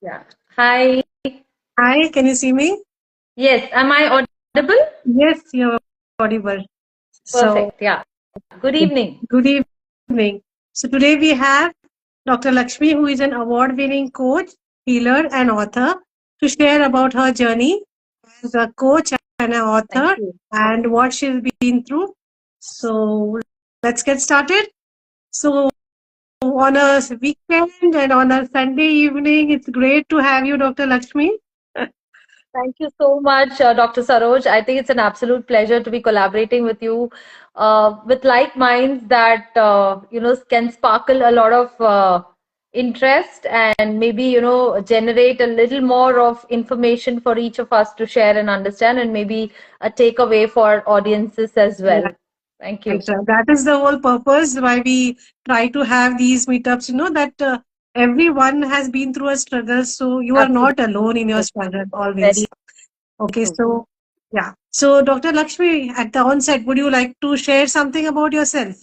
Yeah. Hi. Hi, can you see me? Yes. Am I audible? Yes, you're audible. So, Perfect. Yeah. Good evening. good evening. So, today we have Dr. Lakshmi, who is an award winning coach, healer, and author, to share about her journey as a coach and an Thank author you. and what she's been through. So, let's get started. So, on a weekend and on a Sunday evening, it's great to have you, Dr. Lakshmi. Thank you so much, Dr. Saroj. I think it's an absolute pleasure to be collaborating with you, with like minds that can sparkle a lot of interest and maybe generate a little more of information for each of us to share and understand, and maybe a takeaway for audiences as well. Thank you. Right. That is the whole purpose why we try to have these meetups, that everyone has been through a struggle, so you are Absolutely. not alone in your struggle Very always. Okay, true. so yeah. So, Dr. Lakshmi, at the onset, would you like to share something about yourself?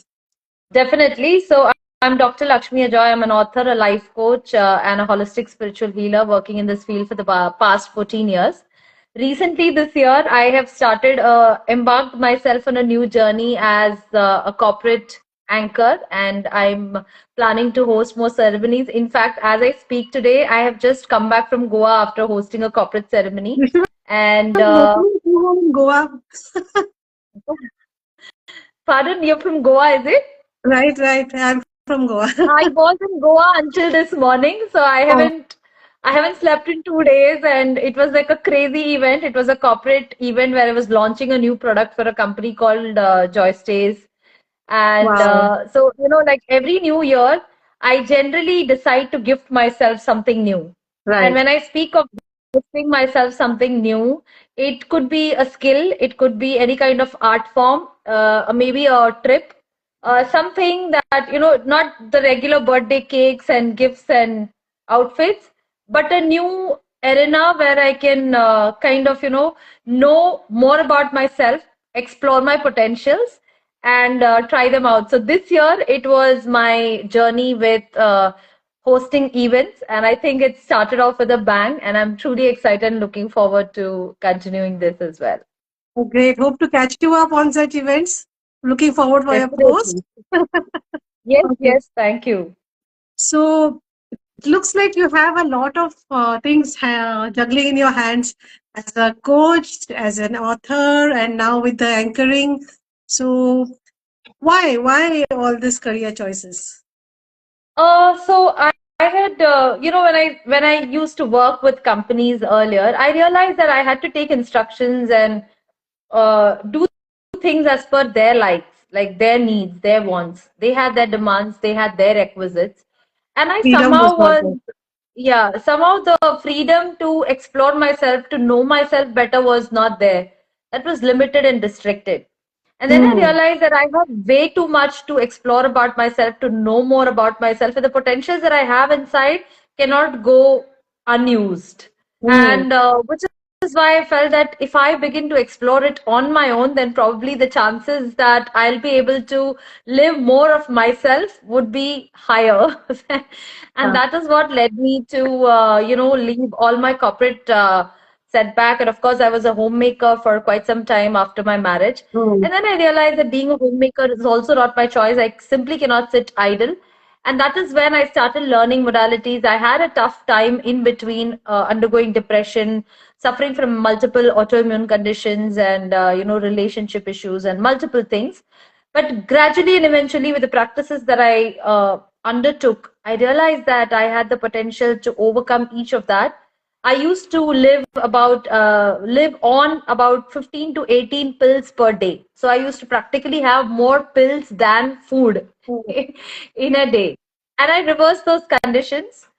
Definitely. So I'm Dr. Lakshmi Ajoy. I'm an author, a life coach, and a holistic spiritual healer working in this field for the past 14 years. Recently, this year, I have embarked myself on a new journey as a corporate anchor, and I'm planning to host more ceremonies. In fact, as I speak today, I have just come back from Goa after hosting a corporate ceremony. You should And have working from home in Goa. pardon, you're from Goa, is it? Right. I'm from Goa. I was in Goa until this morning, so Oh, I haven't slept in 2 days, and it was like a crazy event. It was a corporate event where I was launching a new product for a company called Joy Stays. And wow. so, like every new year, I generally decide to gift myself something new. And Right. when I speak of gifting myself something new, it could be a skill, it could be any kind of art form, maybe a trip, something that, not the regular birthday cakes and gifts and outfits, but a new arena where I can kind of, know more about myself, explore my potentials, and try them out. So this year it was my journey with hosting events, and I think it started off with a bang, and I'm truly excited and looking forward to continuing this as well. Oh, great. Hope to catch you up on such events. Looking forward for your post. Definitely. Yes, Okay. yes, thank you. So, it looks like you have a lot of things juggling in your hands as a coach, as an author, and now with the anchoring. So, why all these career choices? So I had, when I used to work with companies earlier, I realized that I had to take instructions and do things as per their likes, like their needs, their wants. They had their demands, they had their requisites, and I Freedom was somehow not there. was, yeah, somehow the freedom to explore myself, to know myself better was not there. That was limited and restricted. And then I Hmm. realized that I have way too much to explore about myself, to know more about myself, and the potentials that I have inside cannot go unused. Hmm. And which is why I felt that if I begin to explore it on my own, then probably the chances that I'll be able to live more of myself would be higher. And Yeah. that is what led me to, leave all my corporate setback. And of course, I was a homemaker for quite some time after my marriage. Hmm. And then I realized that being a homemaker is also not my choice. I simply cannot sit idle. And that is when I started learning modalities. I had a tough time in between undergoing depression, suffering from multiple autoimmune conditions, and relationship issues and multiple things. But gradually and eventually, with the practices that I undertook, I realized that I had the potential to overcome each of that. I used to live on about 15 to 18 pills per day. So I used to practically have more pills than food Hmm. in a day. And I reversed those conditions.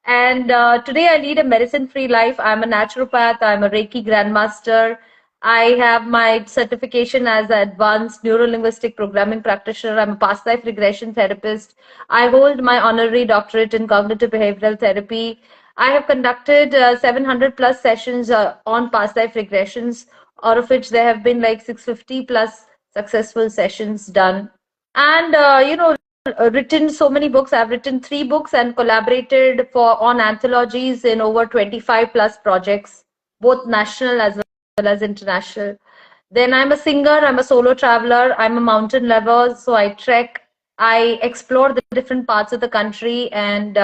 And today I lead a medicine-free life. I'm a naturopath. I'm a Reiki grandmaster. I have my certification as an advanced neuro-linguistic programming practitioner. I'm a past life regression therapist. I hold my honorary doctorate in cognitive behavioral therapy. I have conducted 700 plus sessions on past life regressions, out of which there have been like 650 plus successful sessions done. And, written so many books. I've written 3 books and collaborated for on anthologies in over 25 plus projects, both national as well as international. Then I'm a singer, I'm a solo traveler, I'm a mountain lover, so I trek, I explore the different parts of the country, and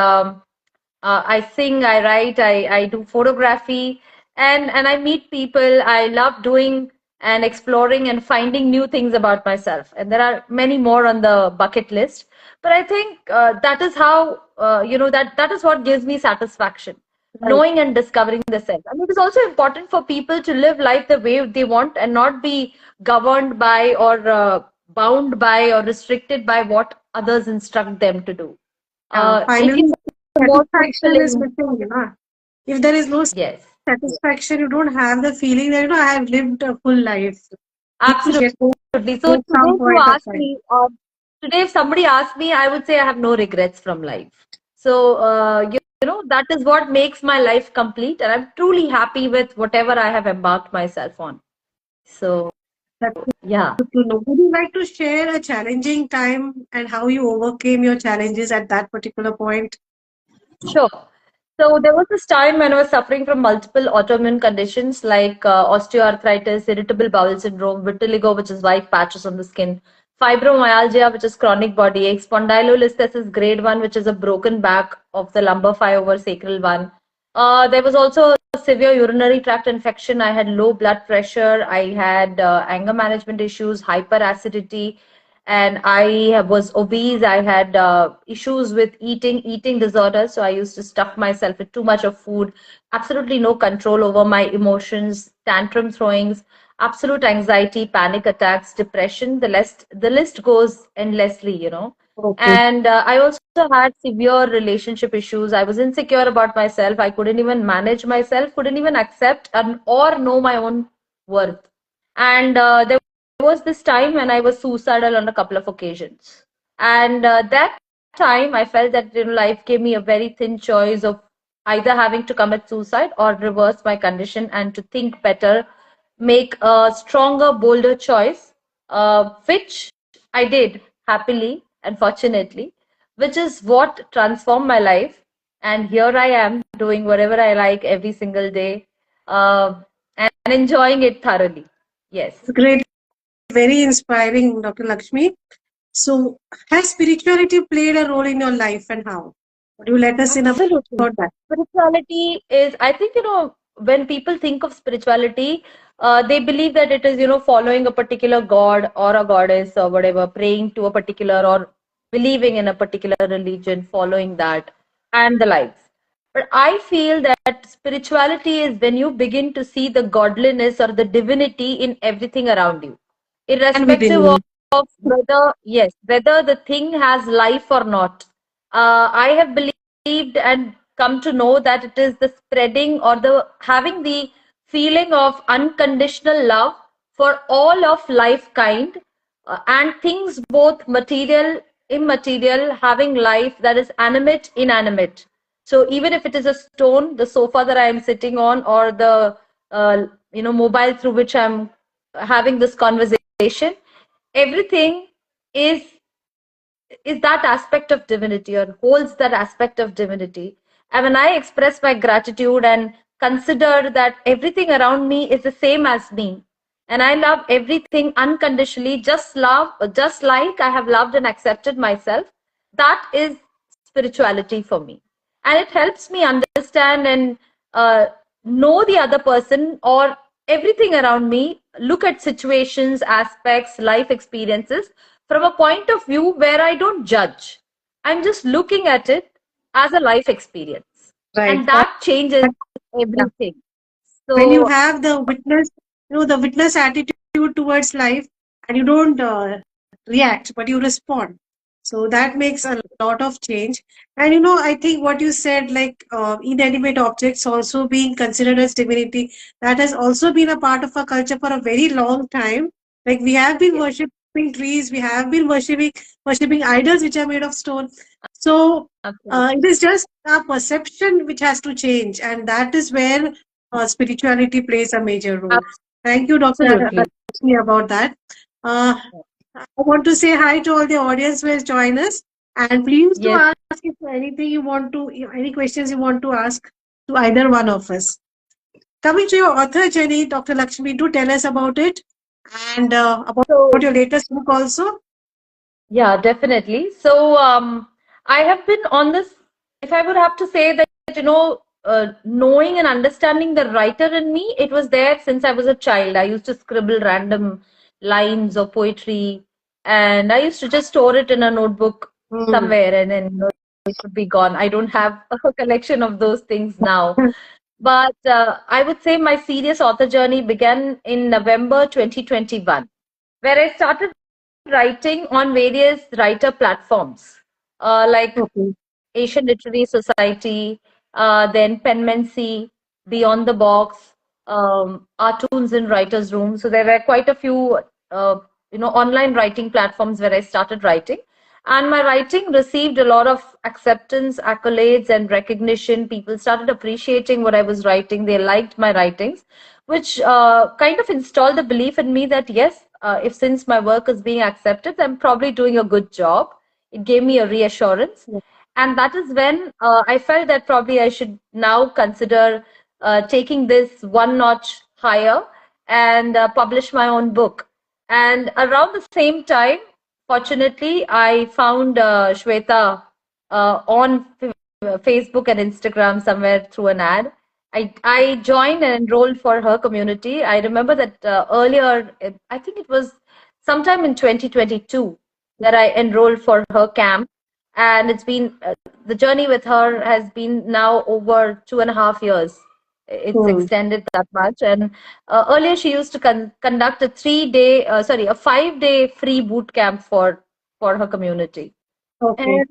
I sing, I write, I do photography, and I meet people. I love doing and exploring and finding new things about myself. And there are many more on the bucket list. But I think that is how that is what gives me satisfaction, Right. knowing and discovering the self. And it is also important for people to live life the way they want and not be governed by or bound by or restricted by what others instruct them to do. It Finally, is more satisfaction is fulfilling. missing, If there is no Yes, satisfaction, you don't have the feeling that, I have lived a full life. Need to get home absolutely. So at today, some if you point of ask time. me, today if somebody asks me, I would say I have no regrets from life. So that is what makes my life complete, and I'm truly happy with whatever I have embarked myself on. So That's yeah. good to know. Would you like to share a challenging time and how you overcame your challenges at that particular point? Sure. So there was this time when I was suffering from multiple autoimmune conditions like osteoarthritis, irritable bowel syndrome, vitiligo, which is white patches on the skin, fibromyalgia, which is chronic body ache, spondylolisthesis grade 1, which is a broken back of the lumbar thigh over sacral one. There was also a severe urinary tract infection. I had low blood pressure. I had anger management issues, hyperacidity, and I was obese. I had issues with eating disorders. So I used to stuff myself with too much of food, absolutely no control over my emotions, tantrum throwings, absolute anxiety, panic attacks, depression. The list goes endlessly. Okay. And I also had severe relationship issues. I was insecure about myself. I couldn't even manage myself, couldn't even accept or know my own worth. And there was this time when I was suicidal on a couple of occasions. And that time I felt that life gave me a very thin choice of either having to commit suicide or reverse my condition and to think better, make a stronger, bolder choice, which I did happily and fortunately, which is what transformed my life. And here I am doing whatever I like every single day, and enjoying it thoroughly. Yes, It's great. Very inspiring, Dr. Lakshmi. So, has spirituality played a role in your life and how? Would you let us in absolutely. about that? Spirituality is, I think, when people think of spirituality, they believe that it is, following a particular god or a goddess or whatever, praying to a particular or believing in a particular religion, following that, and the likes. But I feel that spirituality is when you begin to see the godliness or the divinity in everything around you, And within irrespective you. of whether the thing has life or not. I have believed and come to know that it is the spreading or the having the feeling of unconditional love for all of life kind, and things both material, immaterial, having life that is animate, inanimate. So even if it is a stone, the sofa that I am sitting on, or the mobile through which I'm having this conversation, everything is that aspect of divinity or holds that aspect of divinity. And when I express my gratitude and consider that everything around me is the same as me, and I love everything unconditionally, just like I have loved and accepted myself, that is spirituality for me. And it helps me understand and uh, know the other person or everything around me, look at situations, aspects, life experiences from a point of view where I don't judge. I'm just looking at it as a life experience. Right. And that changes Yeah. everything. When you So, have the witness attitude towards life, and you don't react, but you respond. So that makes a lot of change. And I think what you said, like inanimate objects also being considered as divinity, that has also been a part of our culture for a very long time. Like we have been yes, worshipping trees, we have been worshipping idols which are made of stone. So it absolutely. is just a perception which has to change, and that is where spirituality plays a major role. Thank you, Dr. Absolutely. Lakshmi, about that. Uh, I want to say hi to all the audience who has joined us. And please to Yes. ask if anything you want to, any questions you want to ask to either one of us. Coming to your author journey, Dr. Lakshmi, do tell us about it and about your So latest book also. yeah, definitely. So I have been on this. If I would have to say that, knowing and understanding the writer in me, it was there since I was a child. I used to scribble random lines or poetry, and I used to just store it in a notebook Hmm. somewhere, and then it would be gone. I don't have a collection of those things now. But I would say my serious author journey began in November 2021, where I started writing on various writer platforms like Okay. Asian Literary Society, then Penmancy, Beyond the Box, Cartoons in Writers' Room. So there were quite a few, online writing platforms where I started writing. And my writing received a lot of acceptance, accolades, and recognition. People started appreciating what I was writing. They liked my writings, which kind of installed the belief in me that yes, if since my work is being accepted, I'm probably doing a good job. It gave me a reassurance. Yeah. And that is when I felt that probably I should now consider taking this one notch higher and publish my own book. And around the same time, fortunately, I found Shweta on Facebook and Instagram somewhere through an ad. I joined and enrolled for her community. I remember that earlier, I think it was sometime in 2022 that I enrolled for her camp. And it's been the journey with her has been now over 2.5 years. It's Hmm. extended that much. And earlier she used to conduct a 3 day, sorry, a 5 day free boot camp for her community. Okay.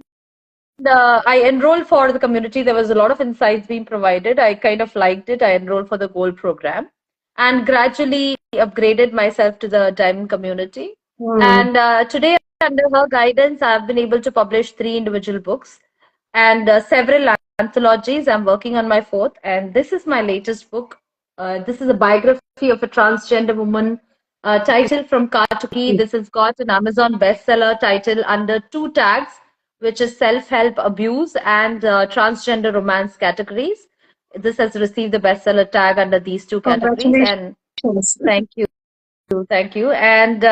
And I enrolled for the community. There was a lot of insights being provided. I kind of liked it. I enrolled for the gold program and gradually upgraded myself to the diamond community. Hmm. And today, under her guidance, I've been able to publish 3 individual books and several anthologies. I'm working on my fourth, and this is my latest book. This is a biography of a transgender woman, titled From Car to Key. This has got an Amazon bestseller title under two tags, which is self-help abuse and transgender romance categories. This has received the bestseller tag under these two categories, and Congratulations. thank you. Thank you. And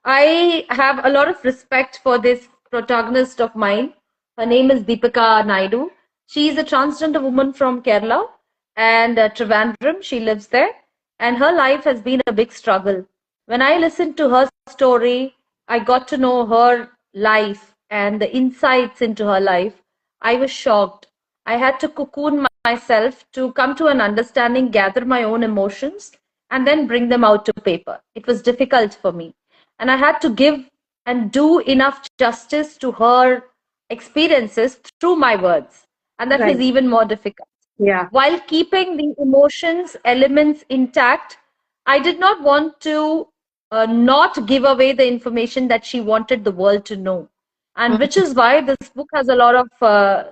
I have a lot of respect for this protagonist of mine. Her name is Deepika Naidu. She is a transgender woman from Kerala and Trivandrum. She lives there. And her life has been a big struggle. When I listened to her story, I got to know her life and the insights into her life. I was shocked. I had to cocoon myself to come to an understanding, gather my own emotions, and then bring them out to paper. It was difficult for me. And I had to give and do enough justice to her experiences through my words. And that was Right. even more difficult. Yeah. While keeping the emotions elements intact, I did not want to not give away the information that she wanted the world to know. And which is why this book has a lot of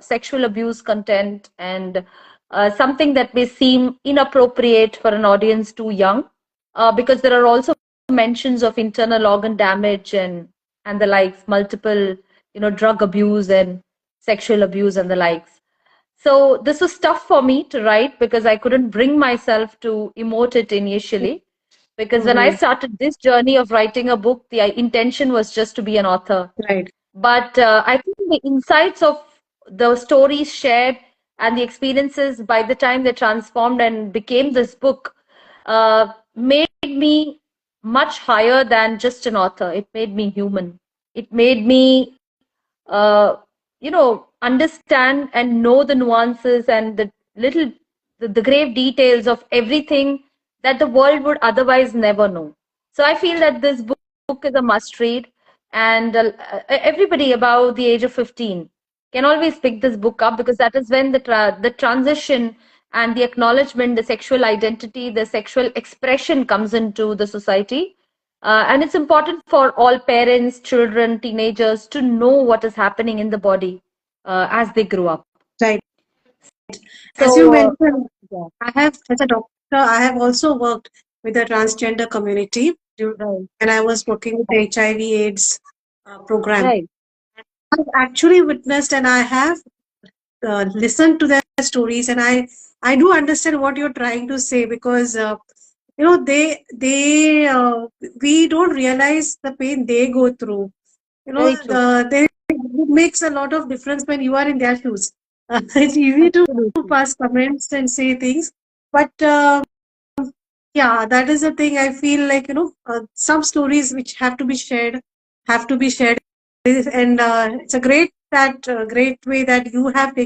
sexual abuse content and something that may seem inappropriate for an audience too young, because there are also mentions of internal organ damage and the likes, multiple drug abuse and sexual abuse and the likes. So this was tough for me to write because I couldn't bring myself to emote it initially. Because when I Hmm. started this journey of writing a book, the intention was just to be an author. Right. But I think the insights of the stories shared and the experiences by the time they transformed and became this book made me much higher than just an author. It made me human. It made me understand and know the nuances and the grave details of everything that the world would otherwise never know. So I feel that this book is a must read, and everybody above the age of 15 can always pick this book up, because that is when the transition and the acknowledgement, the sexual identity, the sexual expression comes into the society. And it's important for all parents, children, teenagers to know what is happening in the body as they grow up. Right. As you So, mentioned, yeah, I have, as a doctor, I have also worked with the transgender community right, when I was working with the HIV/AIDS program. right, I've actually witnessed and I have listened to their stories, and I do understand what you're trying to say, because they we don't realize the pain they go through. Very true. They it makes a lot of difference when you are in their shoes. It's easy to Absolutely. pass comments and say things, but yeah, that is the thing. I feel like, some stories which have to be shared, and it's a great way that you have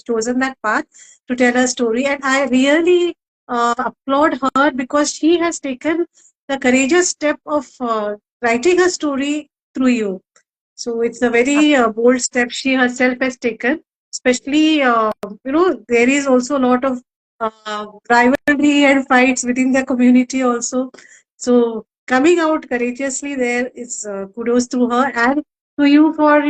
chosen that path to tell a story, and I really applaud her, because she has taken the courageous step of writing a story through you. So it's a very bold step she herself has taken. Especially, there is also a lot of rivalry and fights within the community also. So coming out courageously there is kudos to her, and to you for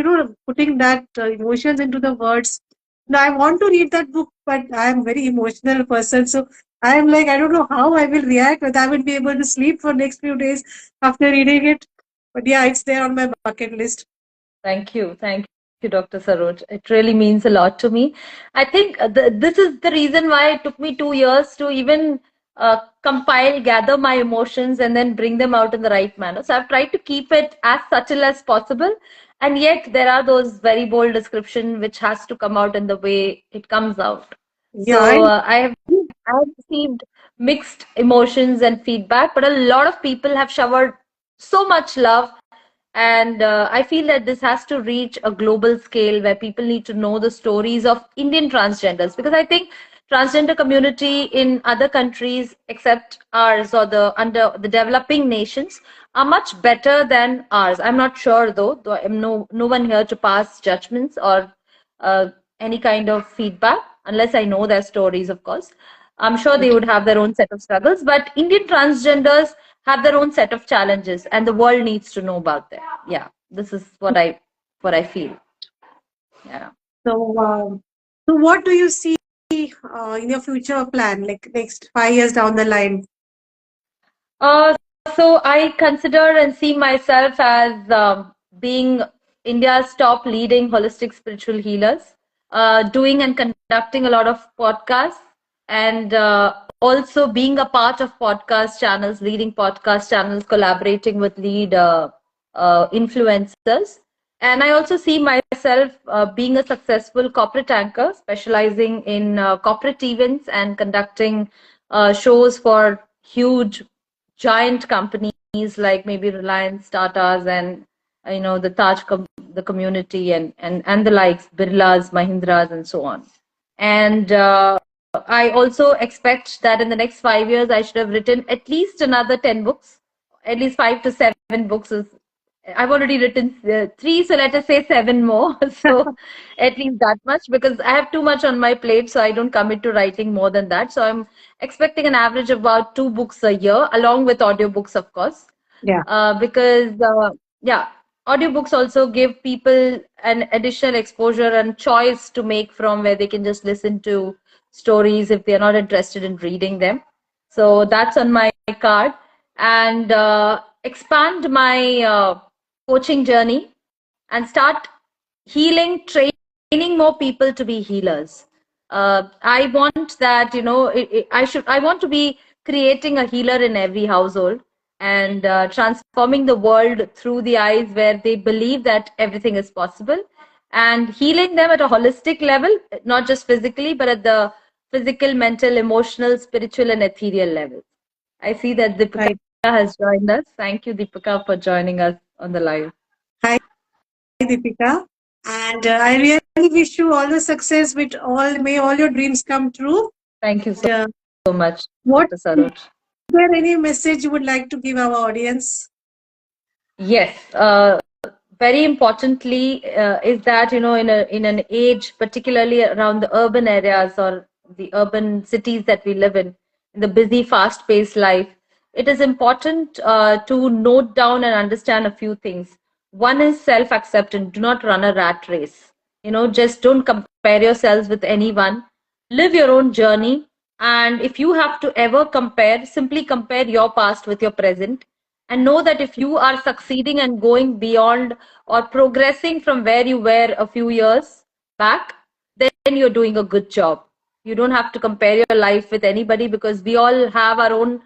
putting that emotions into the words. Now I want to read that book, but I am very emotional person, so I am like, I don't know how I will react, whether I will be able to sleep for next few days after reading it. But yeah, it's there on my bucket list. Thank you. Thank you, Dr. Saroj. It really means a lot to me. I think this is the reason why it took me 2 years to even compile, gather my emotions, and then bring them out in the right manner. So I've tried to keep it as subtle as possible. And yet there are those very bold description which has to come out in the way it comes out. Yeah, So I have received mixed emotions and feedback, but a lot of people have showered so much love, and I feel that this has to reach a global scale where people need to know the stories of Indian transgenders, because I think transgender community in other countries except ours, or the under the developing nations, are much better than ours. I'm not sure though I'm no one here to pass judgments or uh, any kind of feedback, unless I know their stories, of course. I'm sure they okay. would have their own set of struggles, but Indian transgenders have their own set of challenges, and the world needs to know about them. Yeah, this is what I feel. Yeah. So, so what do you see in your future plan, like next 5 years down the line? So I consider and see myself as being India's top leading holistic spiritual healers, doing and conducting a lot of podcasts, and also being a part of podcast channels, leading podcast channels, collaborating with lead influencers. And I also see myself being a successful corporate anchor, specializing in corporate events and conducting shows for huge giant companies like maybe Reliance, Tata's, and the the community, and the likes, Birlas, Mahindras, and so on. And I also expect that in the next 5 years, I should have written at least another 10 books, at least 5 to 7 books. I've already written three, so let us say seven more. So at least that much, because I have too much on my plate, so I don't commit to writing more than that. So I'm expecting an average of about 2 books a year, along with audiobooks, of course, Yeah, because yeah, audiobooks also give people an additional exposure and choice to make from where they can just listen to stories if they're not interested in reading them. So that's on my card, and expand my coaching journey and start healing, training more people to be healers. I want that, I want to be creating a healer in every household, and transforming the world through the eyes where they believe that everything is possible, and healing them at a holistic level, not just physically, but at the physical, mental, emotional, spiritual, and ethereal level. I see that Deepika right. has joined us. Thank you, Deepika, for joining us on the live. Hi, Deepika. And I really wish you all the success with may all your dreams come true. Thank you Uh, so much, what Dr. is Saroj. there any message you would like to give our audience? Yes, very importantly is that, in an age, particularly around the urban areas or the urban cities that we live in the busy, fast-paced life, it is important to note down and understand a few things. One is self-acceptance. Do not run a rat race. Just don't compare yourselves with anyone. Live your own journey, and if you have to ever compare, simply compare your past with your present, and know that if you are succeeding and going beyond or progressing from where you were a few years back, then you're doing a good job. You don't have to compare your life with anybody, because we all have our own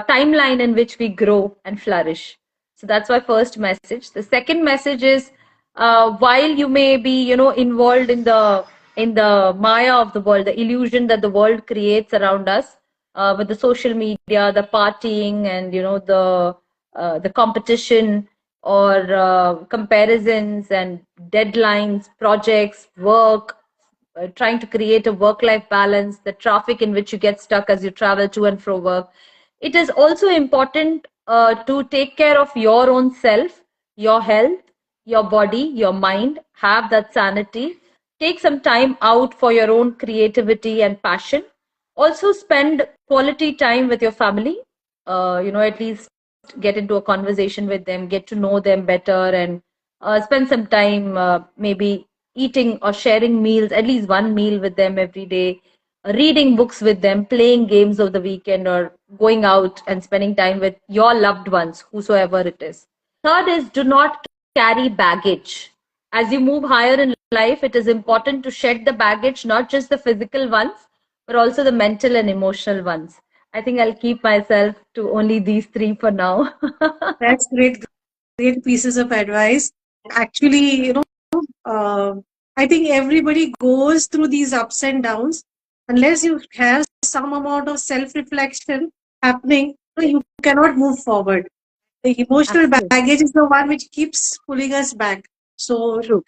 timeline in which we grow and flourish. So that's my first message. The second message is, while you may be, involved in the maya of the world, the illusion that the world creates around us, with the social media, the partying, and the competition, or comparisons and deadlines, projects, work, trying to create a work life balance, the traffic in which you get stuck as you travel to and fro work. It is also important to take care of your own self, your health, your body, your mind, have that sanity. Take some time out for your own creativity and passion. Also, spend quality time with your family. At least get into a conversation with them, get to know them better, and spend some time, maybe eating or sharing meals, at least one meal with them every day, reading books with them, playing games of the weekend, or going out and spending time with your loved ones, whosoever it is. Third is, do not carry baggage. As you move higher in life, it is important to shed the baggage, not just the physical ones, but also the mental and emotional ones. I think I'll keep myself to only these three for now. That's great pieces of advice. Actually, uh, I think everybody goes through these ups and downs. Unless you have some amount of self-reflection happening, you cannot move forward. The emotional Absolutely. baggage is the one which keeps pulling us back. So True.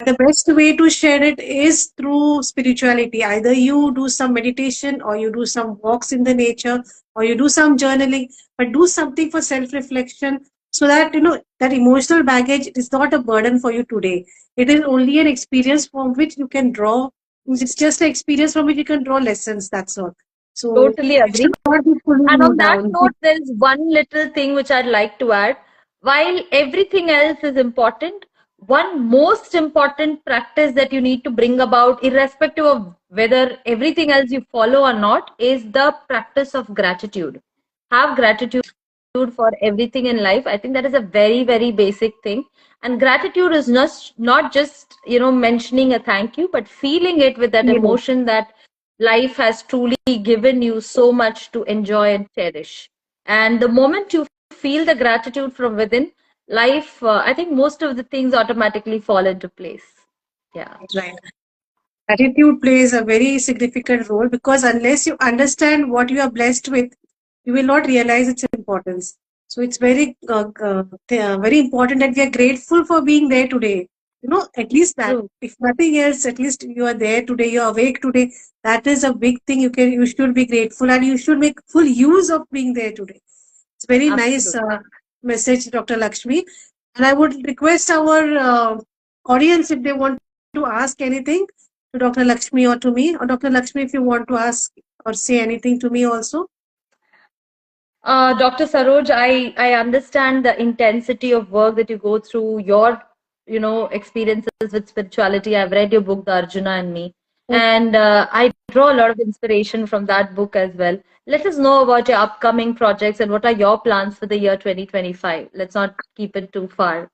the best way to share it is through spirituality. Either you do some meditation, or you do some walks in the nature, or you do some journaling, but do something for self-reflection, so that that emotional baggage is not a burden for you today. It is only an experience from which you can draw. It's just an experience from which you can draw lessons. That's all. So Totally it should agree. not be pulling And you on that down. note, there is one little thing which I'd like to add. While everything else is important, one most important practice that you need to bring about, irrespective of whether everything else you follow or not, is the practice of gratitude. Have gratitude for everything in life. I think that is a very, very basic thing. And gratitude is not just mentioning a thank you, but feeling it with that Yes. emotion that life has truly given you so much to enjoy and cherish. And the moment you feel the gratitude from within, life, I think most of the things automatically fall into place. Yeah. Right. Gratitude plays a very significant role, because unless you understand what you are blessed with, you will not realize its importance. So it's very important that we are grateful for being there today. At least that. True. If nothing else, at least you are there today. You are awake today. That is a big thing. You should be grateful, and you should make full use of being there today. It's very nice Absolutely. message, Dr. Lakshmi. And I would request our audience, if they want to ask anything to Dr. Lakshmi or to me, or Dr. Lakshmi, if you want to ask or say anything to me also. Dr. Saroj, I understand the intensity of work that you go through, your, experiences with spirituality. I've read your book, The Arjuna and Me, and I draw a lot of inspiration from that book as well. Let us know about your upcoming projects and what are your plans for the year 2025. Let's not keep it too far.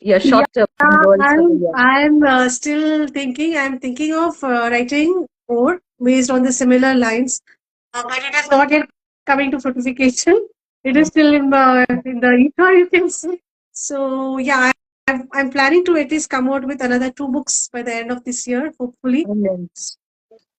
Your Yeah, short-term goals for the year. I'm still thinking. I'm thinking of writing more based on the similar lines, but it is not yet coming to fruification. It is still in the ether, you can say. So yeah, I'm planning to at least come out with another two books by the end of this year, hopefully. Brilliant. That's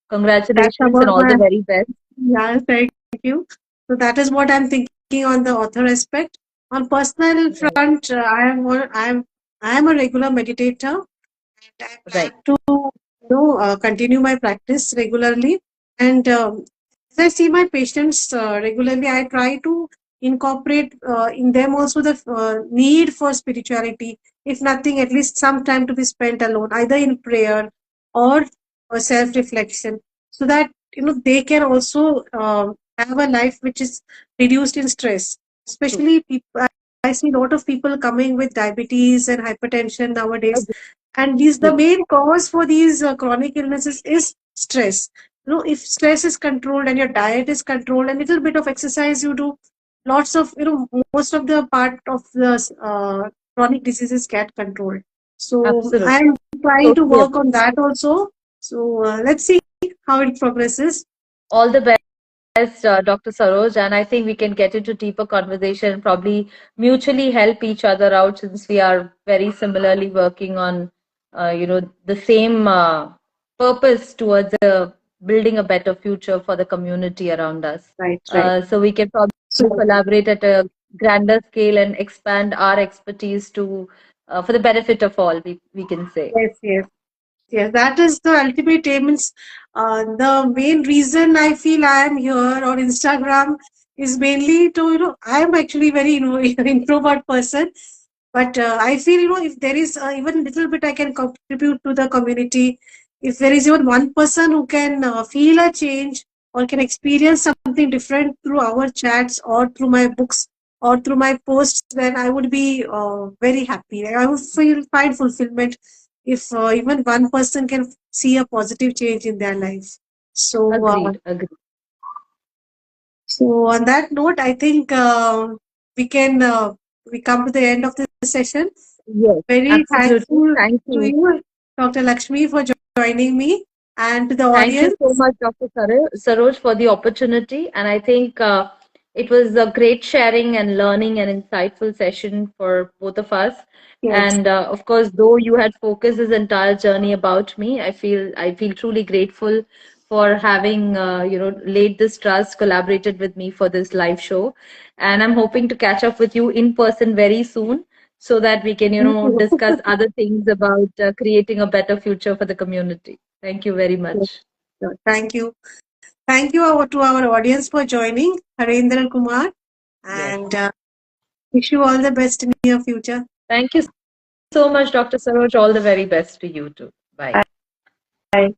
Congratulations and about all the my, very best. yeah, thank you. So that is what I'm thinking on the author aspect. On personal Right. front, I am a regular meditator. I plan Right. to continue my practice regularly. And as I see my patients regularly, I try to incorporate in them also the need for spirituality. If nothing, at least some time to be spent alone, either in prayer or self reflection, so that they can also have a life which is reduced in stress. True. Especially people, I see a lot of people coming with diabetes and hypertension nowadays, and these the Agree. main cause for these chronic illnesses is stress. If stress is controlled and your diet is controlled and little bit of exercise you do, lots of, most of the part of the chronic diseases get controlled. So Absolutely. I'm trying to Totally work agree. on that also. So let's see how it progresses. All the best, Dr. Saroj, and I think we can get into deeper conversation and probably mutually help each other out since we are very similarly working on, the same purpose towards building a better future for the community around us. Right, right. So we can probably So collaborate at a grander scale and expand our expertise to for the benefit of all. We can say. yes, yes. Yes, that is the ultimate aim. Means, the main reason I feel I am here on Instagram is mainly to, I am actually very, introvert person. But I feel, if there is even little bit I can contribute to the community, if there is even one person who can feel a change or can experience something different through our chats or through my books or through my posts, then I would be very happy. I would find fulfillment if even one person can see a positive change in their life. So, Agreed. Agreed. so on that note, I think we can we come to the end of the session. Yes, Very absolutely. thankful Thank to you. you, Dr. Lakshmi, for joining me, and to the Thank you so audience. much, Dr. Saroj, for the opportunity. And I think it was a great sharing and learning and insightful session for both of us. Yes, And of course, though you had focused this entire journey about me, I feel truly grateful for having laid this trust, collaborated with me for this live show. And I'm hoping to catch up with you in person very soon so that we can me too. discuss other things about creating a better future for the community. Thank you very Yes, much. sure. Thank you. Thank you to our audience for joining, Harendra Kumar, Yes. and wish you all the best in your future. Thank you so much, Dr. Saroj. All the very best to you too. Bye. Bye.